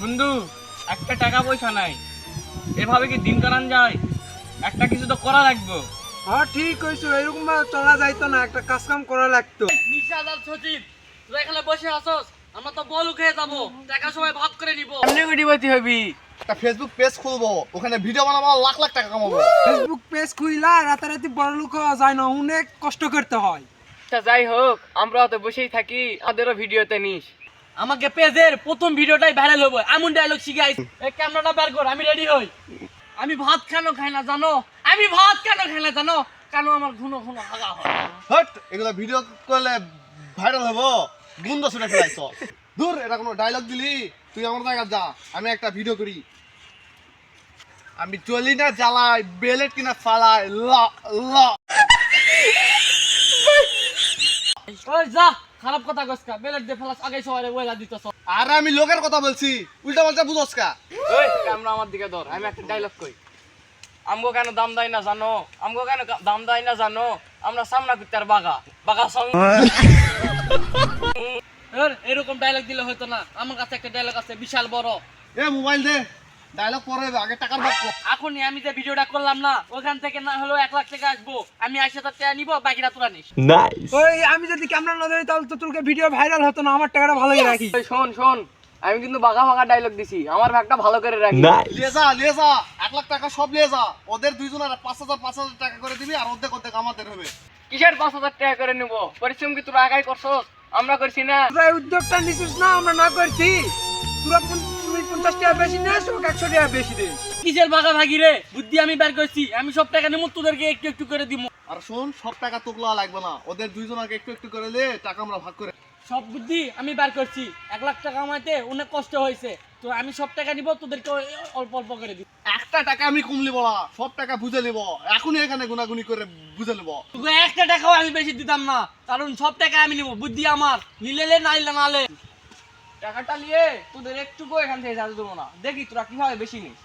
বন্ধু একটা টাকা পয়সা নাই, এভাবে কি দিন কাটান যায়? একটা কিছু তো করা লাগবে। হ্যাঁ ঠিক কইছো, এরকম ভাবে চলা যাইতো না, একটা কাজ কাম করা লাগতো। নিশাদার সচিব তুই এখানে বসে আসস, আমরা তো বল খেয়ে যাবো, টাকা সবাই ভাগ করে নিব। এমনি কোটিপতি হবি। একটা ফেসবুক পেজ খুলবো, ওখানে ভিডিও বানাবো, লাখ লাখ টাকা কামাবো। ফেসবুক পেজ খুইলা রাতারাতি বড় লোক হওয়া যায় না, অনেক কষ্ট করতে হয়। তা যাই হোক, আমরা তো বসেই থাকি, আমাদেরও ভিডিওতে নিস। আমাকে পেজের প্রথম ভিডিওটাই ভাইরাল হবে, এমন ডায়লগ শিখাই। এই ক্যামেরাটা বের কর, আমি রেডি হই। আমি ভাত কেন খাই না জানো? আমি ভাত কেন খাই না জানো? কেন আমার ঘুনো ঘুনো হাগা হয়। হট, এগুলো ভিডিও করলে ভাইরাল হবো, গুন্দ ছুটে ফেলাইছ। দূর, এটা কোনো ডায়লগ দিলি? তুই আমার জায়গা যা, আমি একটা ভিডিও করি। আমি চলি না জ্বালাই, বেলেট কিনা ফালাই, ল ল। ওই যা, খারাপ কথা কসকা, বেলেট দিয়ে ফেলাস আগে সবাই ওয়েলা দিতেছ। আর আমি লোকের কথা বলছি, উল্টা পাল্টা বুঝোস কা? ওই ক্যামেরা আমার দিকে ধর, আমি একটা ডায়লগ কই। আমগো কেন দাম দেয় না জানো? আমগো কেন দাম দেয় না জানো? আমরা সামনা কুত্তার বাগা বাগা সং। এরকম ডায়লগ দিলে হয়তো না, আমার কাছে একটা ডায়লগ আছে বিশাল বড়। এ মোবাইল দে, ডায়লগ পরে আগে টাকার ভাগ কর। এখনই আমি যে ভিডিওটা করলাম না, ওখান থেকে না হলেও 1 লাখ টাকা আসবো। আমি 80,000 টাকা নিবো, বাকিটা তোরা নিস। ওই আমি যদি ক্যামেরা না ধরি তাহলে তো তোর ভিডিও ভাইরাল হতো না, আমার টাকাটা ভালোই রাখি। ওই শোন শোন, আমি কিন্তু বাগা বাগা ডায়লগ দিছি, আমার ভাগটা ভালো করে রাখি। লিয়ে যা, 1 লাখ টাকা সব লিয়ে যা। ওদের দুইজনের 5,000 টাকা করে দিবি, আর অর্ধেক অর্ধেক আমাদের হবে। কিসের 5,000 টাকা করে নেবো? পরিশ্রম কি তোরা আগাই করছস? আমরা করছি না। তোরা এই উদ্যোগটা নিছিস না, আমরা না করছি। তুই 50 টাকা বেশি নিস, ওকে 100 টাকা বেশি দে। কিসের বাগা ভাগি রে? বুদ্ধি আমি বের করছি, আমি সব টাকা নেবো, তোদেরকে একটু একটু করে দিব। আর শোন, সব টাকা তোকলা লাগবে না, ওদের দুইজনকে একটু একটু করে দে, টাকা আমরা ভাগ করে। সব বুদ্ধি আমি বের করছি। 1 লাখ টাকা কামাইতে অনেক কষ্ট হয়েছে, তো আমি সব টাকা নিব, তোদেরকে অল্প অল্প করে দিব। একটা টাকা আমি কমলি বলা, সব টাকা বুঝে নিব, এখনই এখানে গুনাগুনি করে বুঝে নিব। তোকে একটা টাকাও আমি বেশি দিতাম না, কারণ সব টাকা আমি নিব। বুদ্ধি আমার, নিলেলে নাইলে নালে। টাকাটা নিয়ে তোদের একটুকু এখান থেকে যেতে দেবো না। দেখি তোরা কিভাবে বেশি নিস।